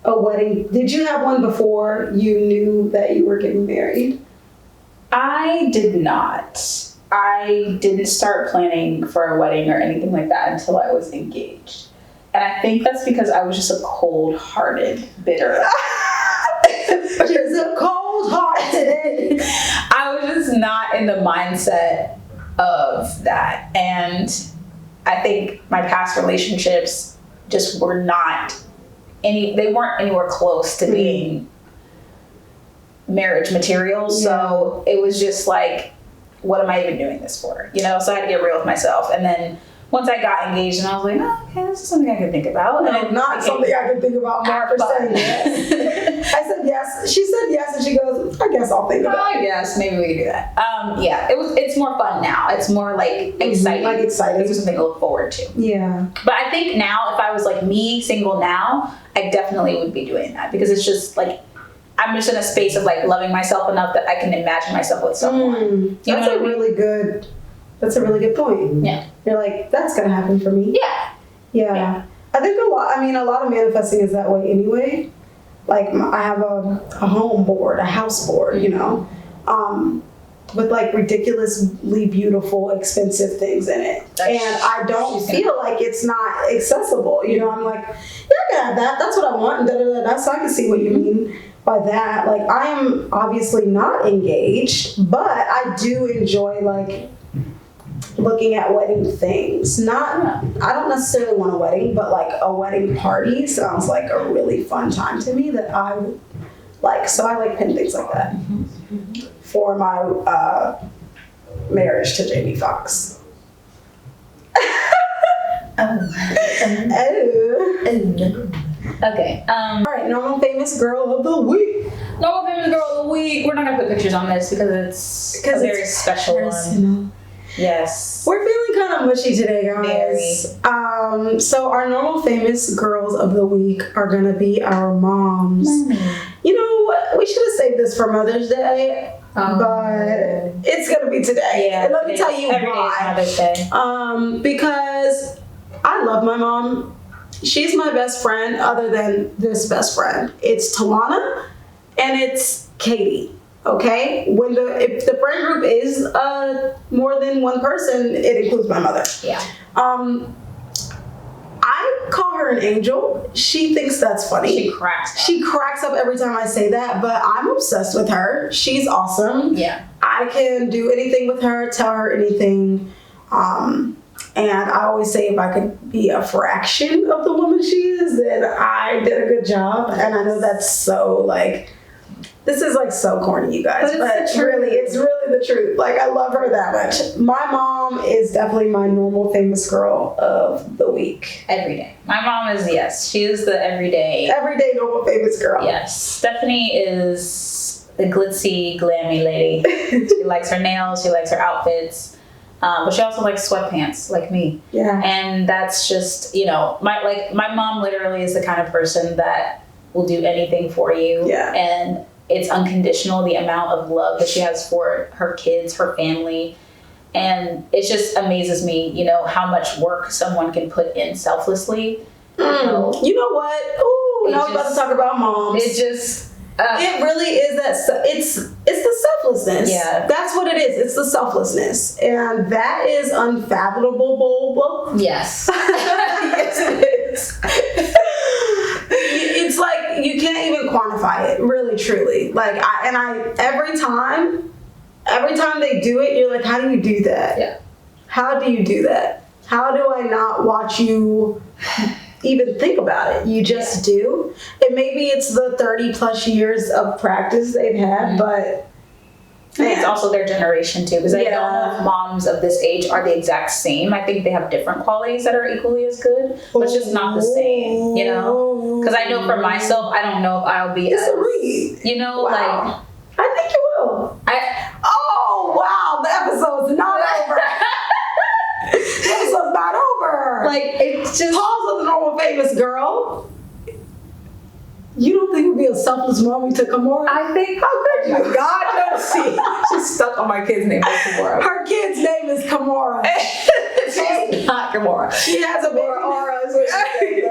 [SPEAKER 3] a wedding? Did you have one before you knew that you were getting married?
[SPEAKER 1] I did not. I didn't start planning for a wedding or anything like that until I was engaged. And I think that's because I was just a cold-hearted, bitter.
[SPEAKER 3] She's a cold-hearted.
[SPEAKER 1] I was just not in the mindset of that. And I think my past relationships just were not they weren't anywhere close to being marriage material. So it was just like, what am I even doing this for? You know, so I had to get real with myself. And then once I got engaged, and I was like, oh, okay, this is something I could think about.
[SPEAKER 3] No,
[SPEAKER 1] and
[SPEAKER 3] not something I could think about. Mark for saying yes. I said yes. She said yes, and she goes, I guess I'll think about it.
[SPEAKER 1] Yes, maybe we could do that. It's more fun now. It's more like exciting.
[SPEAKER 3] Like exciting.
[SPEAKER 1] It's something to look forward to.
[SPEAKER 3] Yeah.
[SPEAKER 1] But I think now, if I was like me, single now, I definitely would be doing that, because it's just like, I'm just in a space of like loving myself enough that I can imagine myself with someone.
[SPEAKER 3] That's a really good point.
[SPEAKER 1] Yeah.
[SPEAKER 3] You're like, that's gonna happen for me. Yeah. I think a lot of manifesting is that way anyway. Like I have a home board, a house board, you know, with like ridiculously beautiful, expensive things in it. And I don't feel like it's not accessible. You know, I'm like, yeah, I can have that. That's what I want. So I can see what you mean by that. Like I am obviously not engaged, but I do enjoy like looking at wedding things. I don't necessarily want a wedding, but like a wedding party sounds like a really fun time to me that I would like. So I like pin things like that for my marriage to Jamie Foxx.
[SPEAKER 1] Okay.
[SPEAKER 3] All right, normal famous girl of the week.
[SPEAKER 1] Normal famous girl of the week. We're not gonna put pictures on this because it's a very special one. Yes.
[SPEAKER 3] We're feeling kind of mushy today, guys. So our normal famous girls of the week are gonna be our moms. You know what? We should have saved this for Mother's Day, but it's gonna be today.
[SPEAKER 1] Yeah.
[SPEAKER 3] And let me tell you
[SPEAKER 1] every
[SPEAKER 3] why.
[SPEAKER 1] day is Mother's Day.
[SPEAKER 3] Because I love my mom. She's my best friend, other than this best friend. It's Tawana and it's Katie. Okay, if the friend group is more than one person, it includes my mother.
[SPEAKER 1] Yeah.
[SPEAKER 3] I call her an angel. She thinks that's funny. She cracks up every time I say that, but I'm obsessed with her. She's awesome.
[SPEAKER 1] Yeah.
[SPEAKER 3] I can do anything with her, tell her anything. And I always say if I could be a fraction of the woman she is, then I did a good job. And I know that's so like, this is like so corny, you guys, but it's really the truth. Like I love her that much. My mom is definitely my normal famous girl of the week.
[SPEAKER 1] Every day. My mom is, yes, she is the everyday
[SPEAKER 3] Normal famous girl.
[SPEAKER 1] Yes. Stephanie is a glitzy, glammy lady. She likes her nails, she likes her outfits. But she also likes sweatpants, like me.
[SPEAKER 3] Yeah.
[SPEAKER 1] And that's just, you know, my mom literally is the kind of person that will do anything for you.
[SPEAKER 3] Yeah.
[SPEAKER 1] And it's unconditional, the amount of love that she has for her kids, her family. And it just amazes me, you know, how much work someone can put in selflessly.
[SPEAKER 3] You know what? Ooh, now we're about to talk about moms.
[SPEAKER 1] It just...
[SPEAKER 3] it really is that it's the selflessness.
[SPEAKER 1] Yeah.
[SPEAKER 3] That's what it is. It's the selflessness. And that is unfathomable.
[SPEAKER 1] Yes.
[SPEAKER 3] Yes, it is. It's like you can't even quantify it, really, truly. Like, every time they do it, you're like, how do you do that?
[SPEAKER 1] Yeah.
[SPEAKER 3] How do you do that? How do I not watch you even think about it? You just do. And maybe it's the 30 plus years of practice they've had, but
[SPEAKER 1] I think it's also their generation too, because I don't know if moms of this age are the exact same. I think they have different qualities that are equally as good, but it's just not the same, you know? Because I know for myself, I don't know if I'll be you know, like...
[SPEAKER 3] I think you will. Oh, wow, the episode's not over. was not over.
[SPEAKER 1] Like, it's just...
[SPEAKER 3] Pause with a normal famous girl. You don't think it would be a selfless mommy to Kimora?
[SPEAKER 1] I think...
[SPEAKER 3] How could you?
[SPEAKER 1] God, no, she's stuck on my kid's name.
[SPEAKER 3] Her kid's name is Kimora.
[SPEAKER 1] She's not Kimora.
[SPEAKER 3] She has a baby.
[SPEAKER 1] Aura is what she said.
[SPEAKER 3] She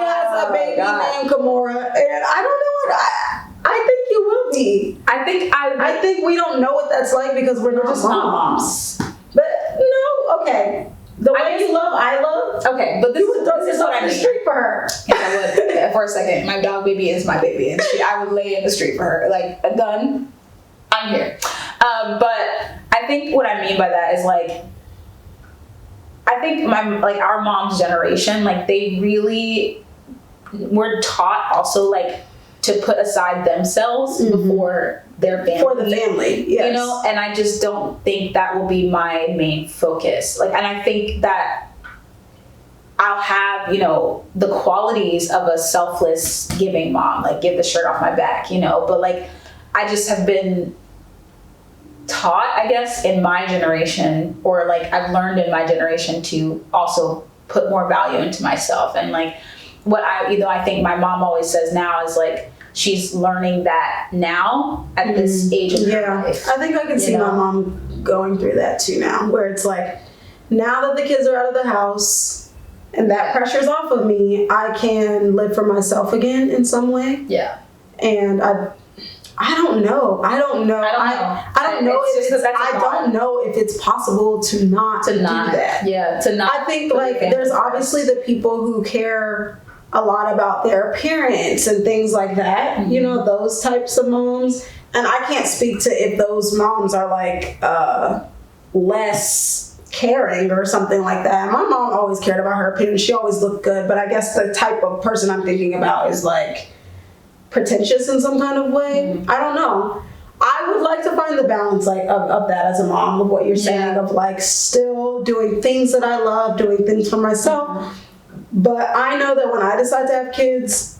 [SPEAKER 3] has a baby named Kimora, and I don't know what I think you will be. I think we don't know what that's like because we're just not moms. But no, okay. The way you love, I love.
[SPEAKER 1] Okay, but
[SPEAKER 3] you would throw yourself in the street for her.
[SPEAKER 1] Yes, I would. For a second, my dog baby is my baby, and I would lay in the street for her, like a gun. I'm here. But I think what I mean by that is like, I think our mom's generation, like they really were taught also like to put aside themselves before their family.
[SPEAKER 3] For the family, yes.
[SPEAKER 1] You know, and I just don't think that will be my main focus. Like, and I think that I'll have, you know, the qualities of a selfless giving mom, like give the shirt off my back, you know, but like I just have been taught, I guess, in my generation, or like I've learned in my generation to also put more value into myself. And like what I think my mom always says now is like, she's learning that now at this age of her life.
[SPEAKER 3] I think I can see my mom going through that too now, where it's like, now that the kids are out of the house and that pressure's off of me, I can live for myself again in some way.
[SPEAKER 1] Yeah.
[SPEAKER 3] And I don't know. I don't know if it's possible to not do that.
[SPEAKER 1] Yeah, to not.
[SPEAKER 3] I think like there's obviously the people who care a lot about their appearance and things like that. You know, those types of moms. And I can't speak to if those moms are like less caring or something like that. My mom always cared about her appearance. She always looked good. But I guess the type of person I'm thinking about is like pretentious in some kind of way. I don't know. I would like to find the balance like of that as a mom, of what you're saying, of like still doing things that I love, doing things for myself. But I know that when I decide to have kids,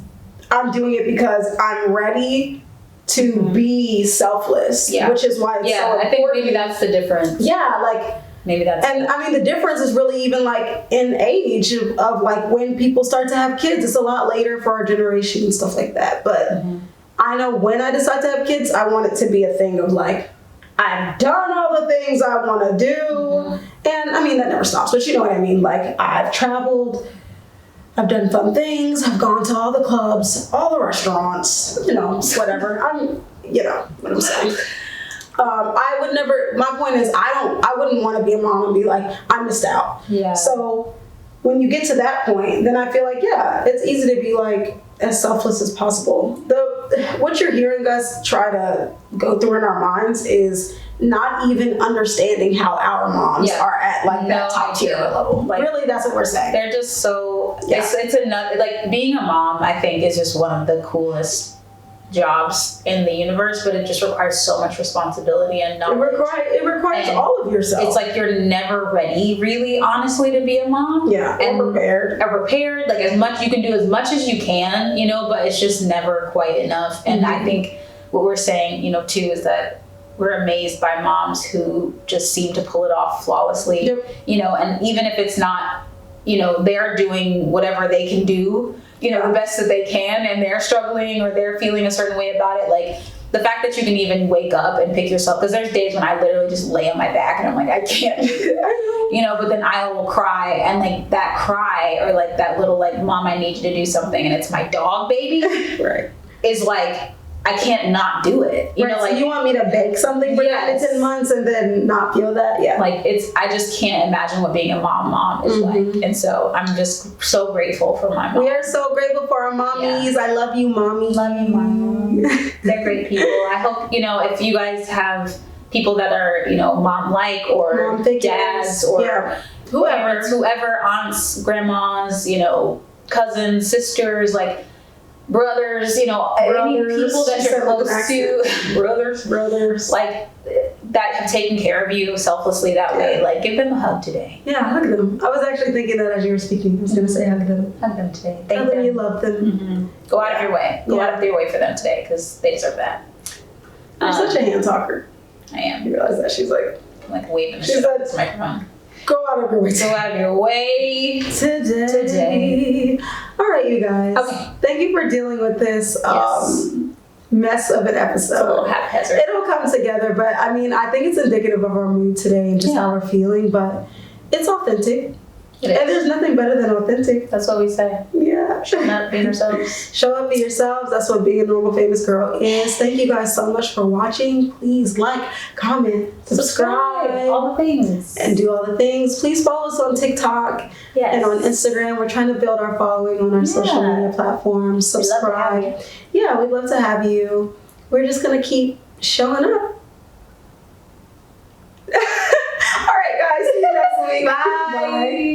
[SPEAKER 3] I'm doing it because I'm ready to be selfless, which is why it's so important.
[SPEAKER 1] I think maybe that's the difference.
[SPEAKER 3] Yeah, like
[SPEAKER 1] maybe that's.
[SPEAKER 3] And I mean, the difference is really even like in age of like when people start to have kids. It's a lot later for our generation and stuff like that. But I know when I decide to have kids, I want it to be a thing of like, I've done all the things I want to do. And I mean, that never stops, but you know what I mean? Like, I've traveled, I've done fun things, I've gone to all the clubs, all the restaurants, you know, whatever. You know what I'm saying. I would never, my point is, I wouldn't want to be a mom and be like, I missed out. Yeah. So when you get to that point, then I feel like, yeah, it's easy to be like as selfless as possible. What you're hearing us try to go through in our minds is not even understanding how our moms are at like that top tier level. Like, really, that's what we're saying.
[SPEAKER 1] They're just so, it's another, like being a mom, I think is just one of the coolest jobs in the universe, but it just requires so much responsibility and knowledge.
[SPEAKER 3] It requires all of yourself.
[SPEAKER 1] It's like you're never ready, really, honestly, to be a mom.
[SPEAKER 3] Yeah, and
[SPEAKER 1] prepared. Like as much you can do as much as you can, you know, but it's just never quite enough. And I think what we're saying, you know, too, is that we're amazed by moms who just seem to pull it off flawlessly. You know, and even if it's not, you know, they're doing whatever they can do, you know, the best that they can, and they're struggling or they're feeling a certain way about it. Like the fact that you can even wake up and pick yourself, because there's days when I literally just lay on my back and I'm like, I can't, you know, but then I will cry, and like that cry or like that little like, Mom, I need you to do something, and it's my dog baby, is like, I can't not do it. You know, like,
[SPEAKER 3] so you want me to bake something for 9 to 10 months and then not feel that? Yeah.
[SPEAKER 1] Like I just can't imagine what being a mom is like. And so I'm just so grateful for my mom.
[SPEAKER 3] We are so grateful for our mommies. Yeah. I love you, mommy.
[SPEAKER 1] Love you, mom. They're great people. I hope, you know, if you guys have people that are, you know, mom-like or
[SPEAKER 3] mom
[SPEAKER 1] dads or whoever, aunts, grandmas, you know, cousins, sisters, like, brothers, you know, any people that you're close to, brothers, like that have taken care of you selflessly that way, like give them a hug today.
[SPEAKER 3] Yeah, hug them. I was actually thinking that as you were speaking. I was going to say hug them.
[SPEAKER 1] Hug them today.
[SPEAKER 3] Tell them you love them.
[SPEAKER 1] Go out of your way. Go out of your way for them today, because they deserve that.
[SPEAKER 3] You're such a hand talker.
[SPEAKER 1] I am.
[SPEAKER 3] You realize that? She's like
[SPEAKER 1] waving the shit out of this microphone.
[SPEAKER 3] Go out of your way.
[SPEAKER 1] Go out of your way today.
[SPEAKER 3] All right, you guys.
[SPEAKER 1] Okay.
[SPEAKER 3] Thank you for dealing with this mess of an episode.
[SPEAKER 1] It's a little haphazard.
[SPEAKER 3] It'll come together, but I mean, I think it's indicative of our mood today and just how we're feeling, but it's authentic. And there's nothing better than authentic.
[SPEAKER 1] That's what we say.
[SPEAKER 3] Yeah.
[SPEAKER 1] Showing up, being ourselves.
[SPEAKER 3] Show up, be yourselves. That's what being a normal famous girl is. Thank you guys so much for watching. Please like, comment, subscribe.
[SPEAKER 1] All the things.
[SPEAKER 3] And do all the things. Please follow us on TikTok and on Instagram. We're trying to build our following on our social media platforms. Subscribe. Yeah, we'd love to have you. We're just going to keep showing up. All right, guys. See you next week.
[SPEAKER 1] Bye.
[SPEAKER 3] Bye.